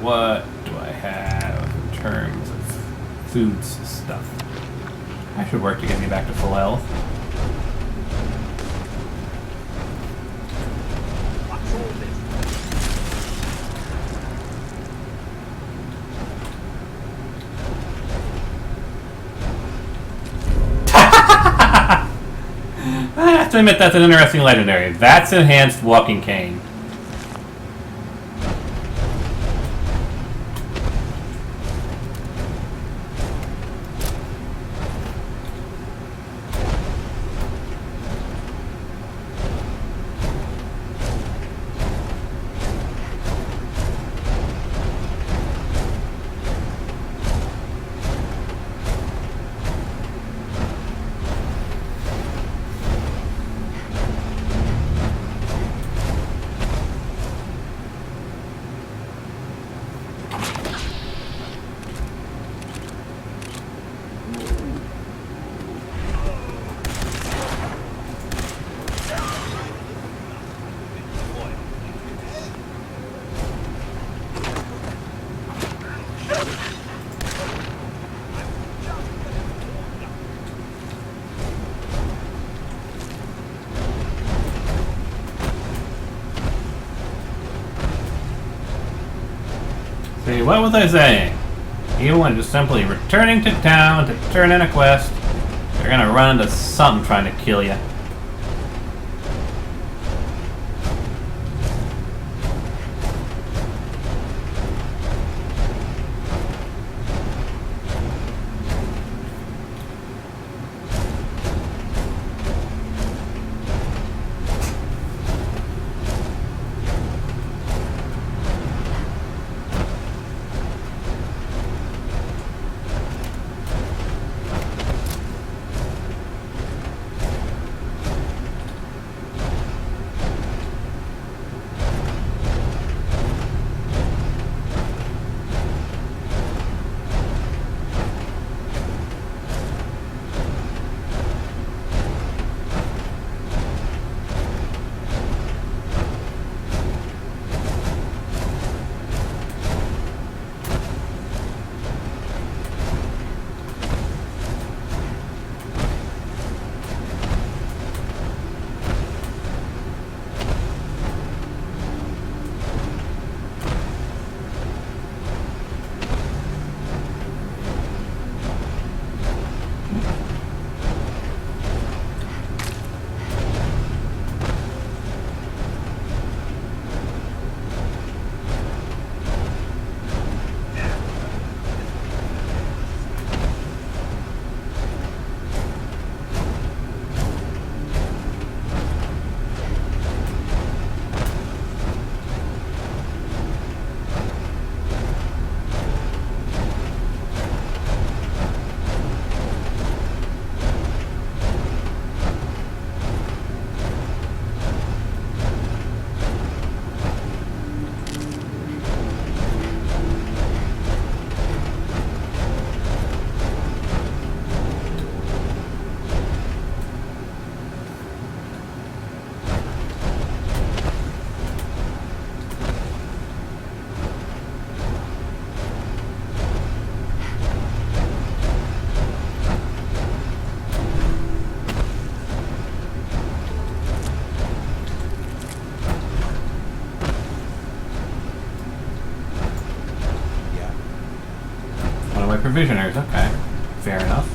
What do I have in terms of foods stuff? I should work to get me back to full health. I have to admit that's an interesting legendary. That's enhanced walking cane. See, what was I saying? Even when just simply returning to town to turn in a quest, you're gonna run into something trying to kill you. Provisioners, okay. Fair enough.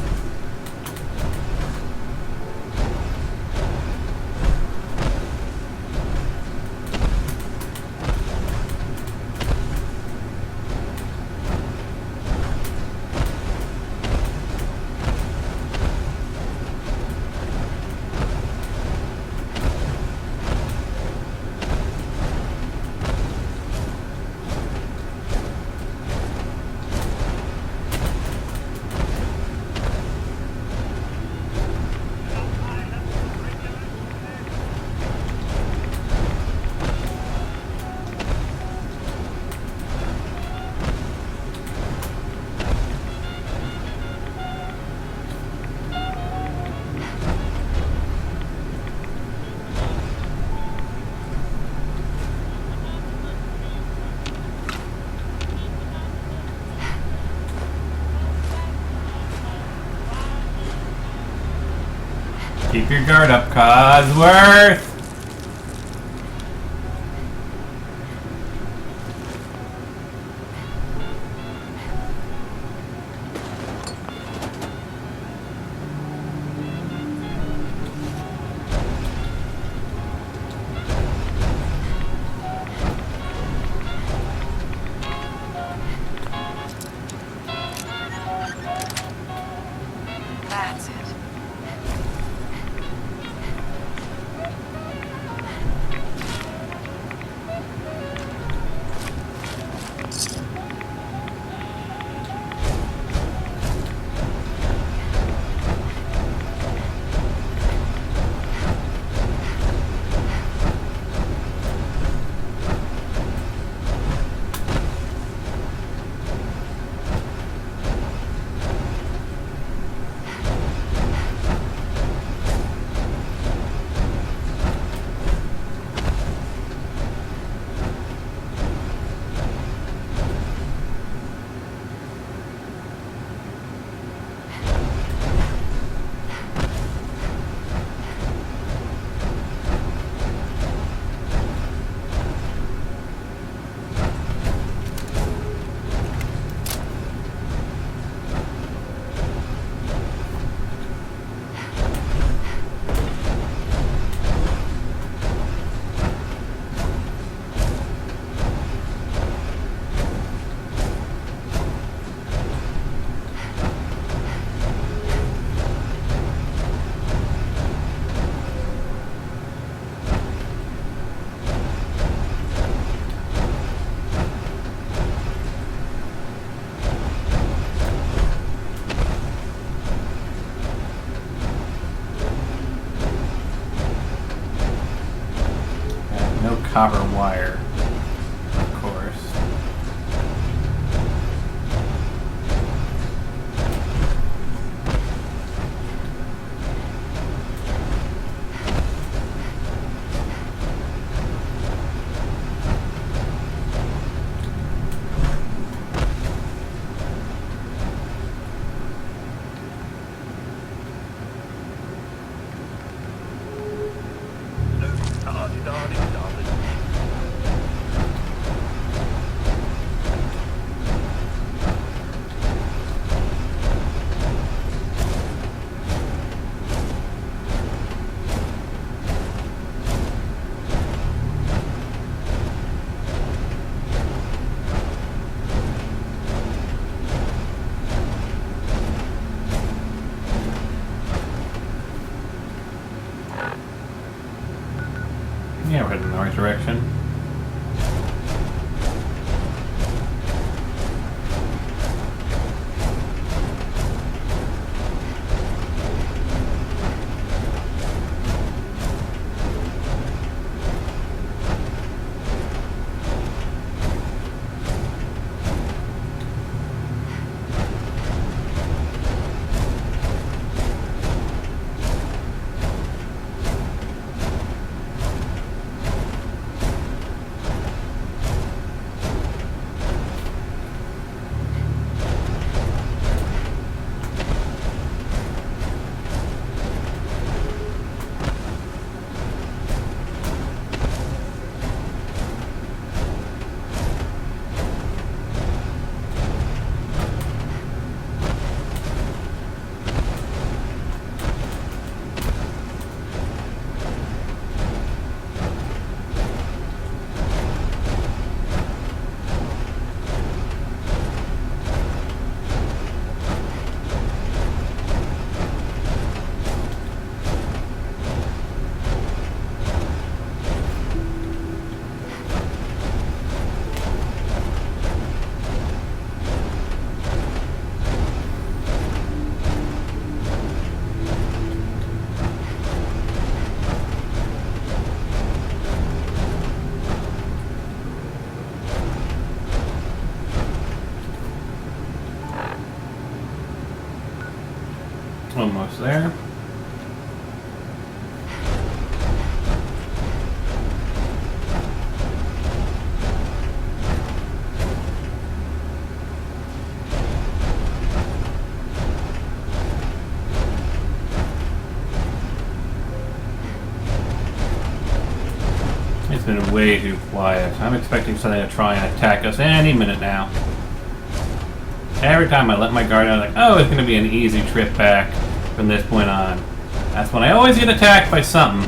Keep your guard up, Cosworth! copper wire, of course. Yeah, we're heading in the right direction. Almost there. It's been way too quiet. I'm expecting something to try and attack us any minute now. Every time I let my guard out, I'm like, oh, it's going to be an easy trip back from this point on. That's when I always get attacked by something.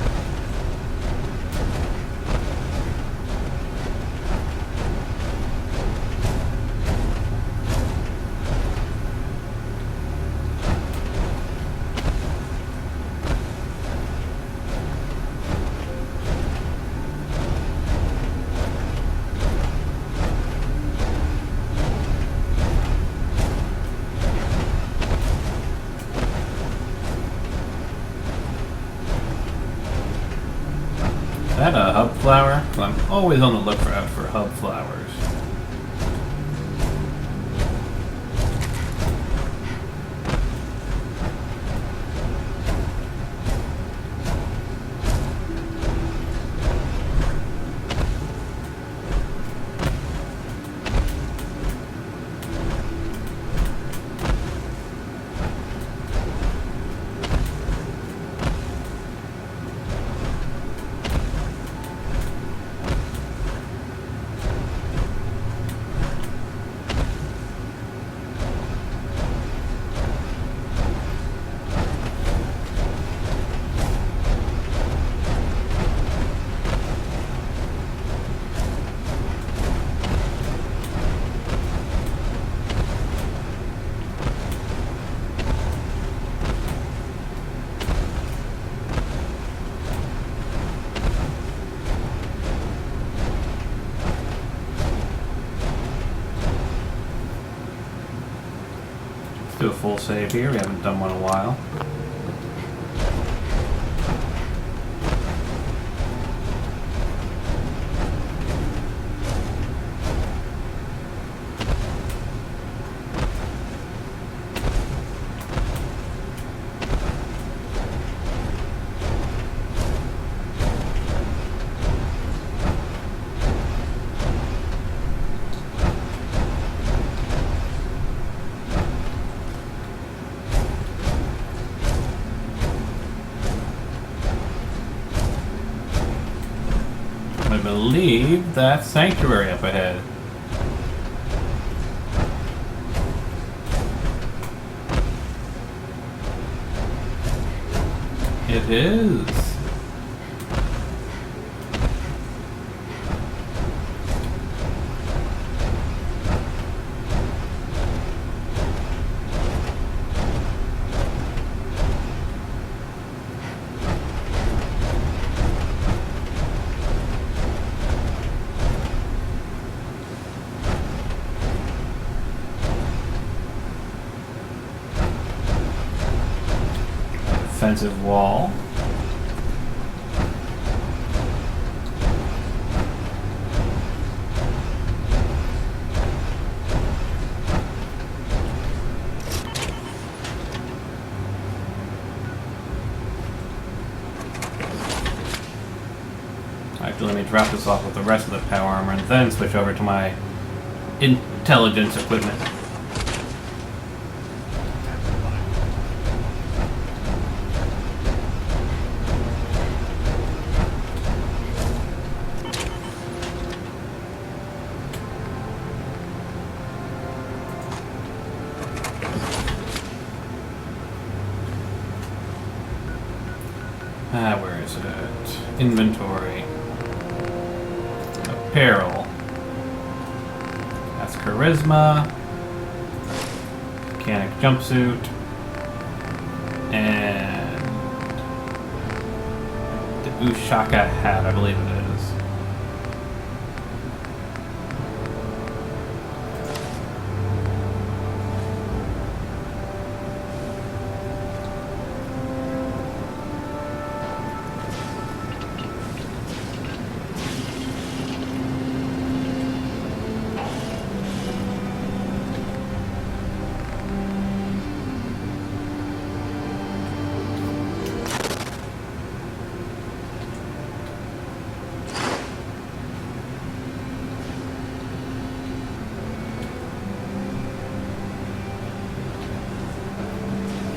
Is that a hub flower? Well, I'm always on the lookout for hub flowers. Do a full save here. We haven't done one in a while. believe that's Sanctuary up ahead. It is. Defensive wall. Actually, let me drop this off with the rest of the power armor and then switch over to my intelligence equipment. Where is it? Inventory. Apparel. That's charisma. Mechanic jumpsuit. And the Ushaka hat, I believe it is.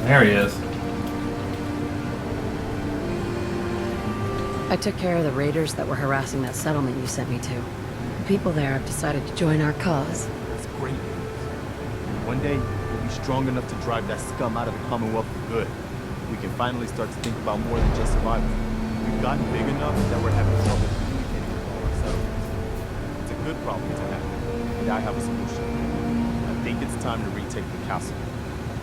There he is. I took care of the raiders that were harassing that settlement you sent me to. The people there have decided to join our cause. That's great news. One day, we'll be strong enough to drive that scum out of the Commonwealth for good. We can finally start to think about more than just survival. We've gotten big enough that we're having trouble communicating with all our settlements. It's a good problem to have, and I have a solution. I think it's time to retake the castle.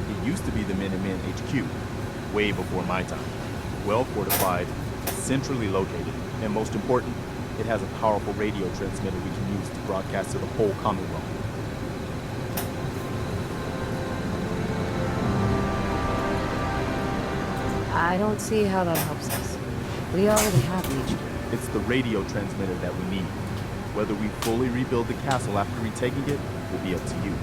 It used to be the Minutemen HQ, way before my time. Well fortified, centrally located, and most important, it has a powerful radio transmitter we can use to broadcast to the whole Commonwealth. I don't see how that helps us. We already have an HQ. It's the radio transmitter that we need. Whether we fully rebuild the castle after retaking it will be up to you.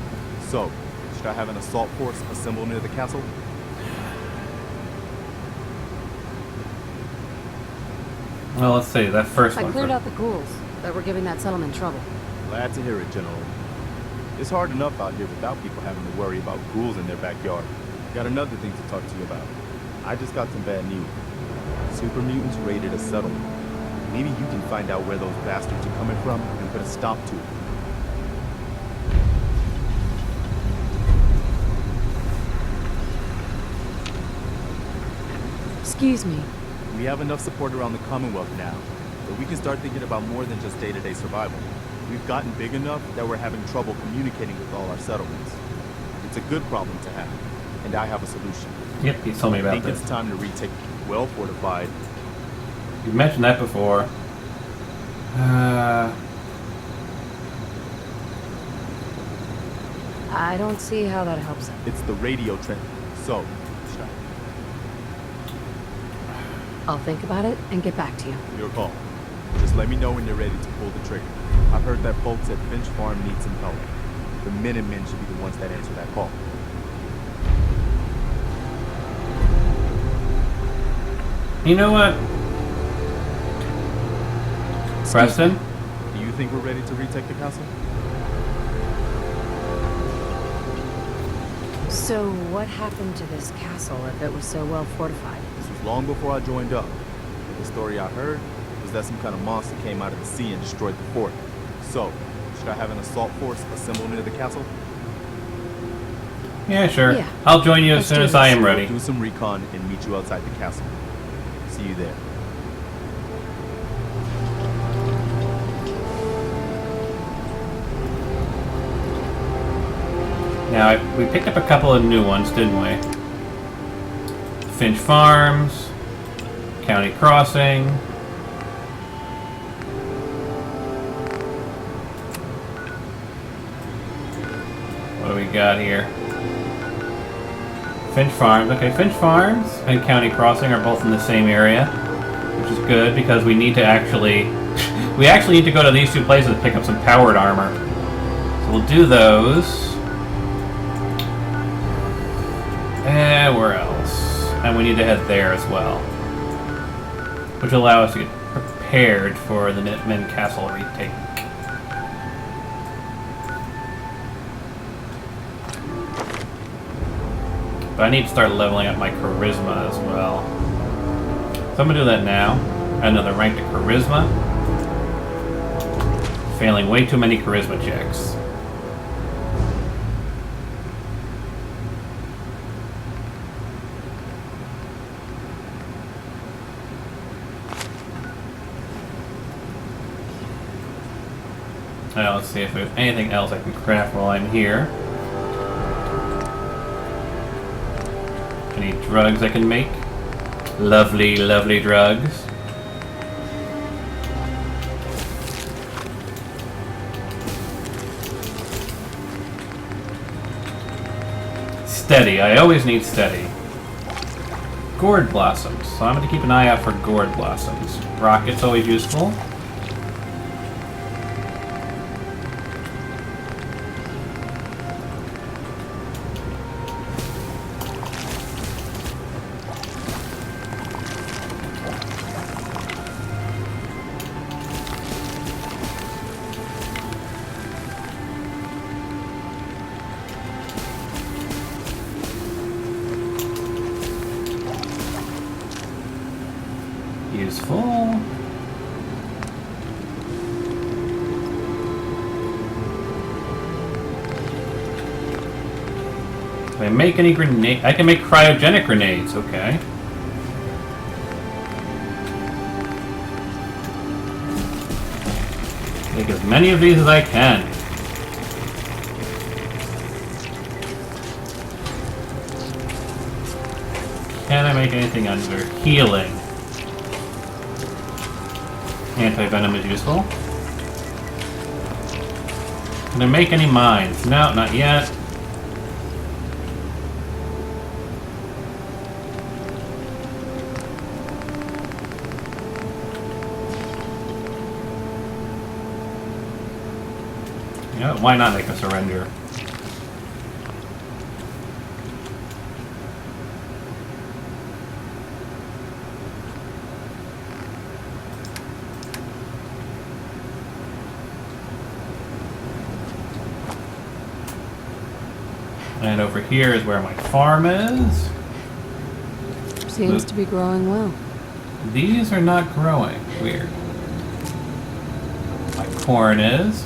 So, should I have an assault force assembled near the castle? Well, let's see, that first I one. cleared out the ghouls that were giving that settlement trouble. Glad to hear it, General. It's hard enough out here without people having to worry about ghouls in their backyard. Got another thing to talk to you about. I just got some bad news. Super mutants raided a settlement. Maybe you can find out where those bastards are coming from and put a stop to it. Excuse me. We have enough support around the Commonwealth now, but we can start thinking about more than just day-to-day survival. We've gotten big enough that we're having trouble communicating with all our settlements. It's a good problem to have, and I have a solution. Yep, he told me about I think this. it's time to retake well-fortified. You mentioned that before. I don't see how that helps us. It's the radio trend. So, I'll think about it and get back to you. your call. Just let me know when you're ready to pull the trigger. I've heard that folks at Finch Farm need some help. The Minutemen should be the ones that answer that call. You know what? Preston? Do you think we're ready to retake the castle? So what happened to this castle if it was so well fortified? This was long before I joined up. The story I heard was that some kind of monster came out of the sea and destroyed the fort. So, should I have an assault force assembled near the castle? Yeah, sure. Yeah. I'll join you as Let's soon do as I this. am ready. Do some recon and meet you outside the castle. See you there. Now, we picked up a couple of new ones, didn't we? Finch Farms, County Crossing. What do we got here? Finch Farms. Okay, Finch Farms and County Crossing are both in the same area, which is good because we need to actually... we actually need to go to these two places to pick up some powered armor. So we'll do those. And where else? And we need to head there as well. Which will allow us to get prepared for the Minutemen Castle retake. But I need to start leveling up my charisma as well. So I'm gonna do that now. Add another rank to charisma. Failing way too many charisma checks. Now let's see if there's anything else I can craft while I'm here. Any drugs I can make? Lovely, lovely drugs. Steady. I always need steady. Gourd blossoms. So I'm going to keep an eye out for gourd blossoms. Rocket's always useful. Useful. Can I make any grenade? I can make cryogenic grenades, okay. Make as many of these as I can. Can I make anything under healing? Anti-venom is useful. Can I make any mines? No, not yet. You know, why not make a surrender? And over here is where my farm is. Seems to be growing well. These are not growing. Weird. My corn is.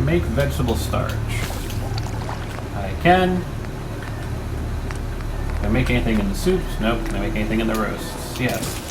make vegetable starch? I can. Can I make anything in the soups? Nope. Can I make anything in the roasts? Yes.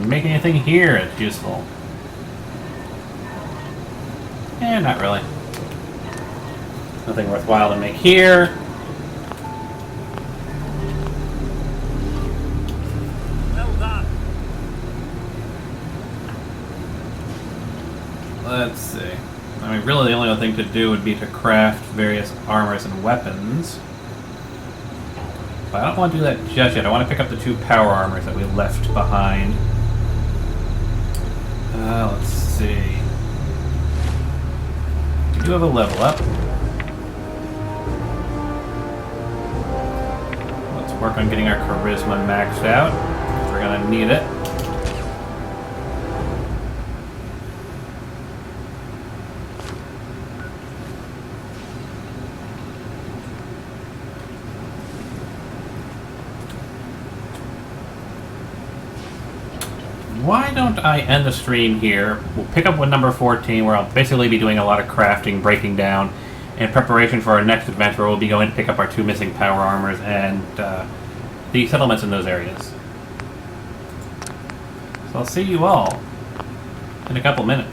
Make anything here that's useful? Not really. Nothing worthwhile to make here. Well done. Let's see. I mean, really the only other thing to do would be to craft various armors and weapons. But I don't want to do that just yet. I want to pick up the 2 power armors that we left behind. Let's see. We do have a level up. Let's work on getting our charisma maxed out. We're gonna need it. Why don't I end the stream here? We'll pick up with number 14, where I'll basically be doing a lot of crafting, breaking down. In preparation for our next adventure, we'll be going to pick up our 2 missing power armors and the settlements in those areas. So I'll see you all in a couple minutes.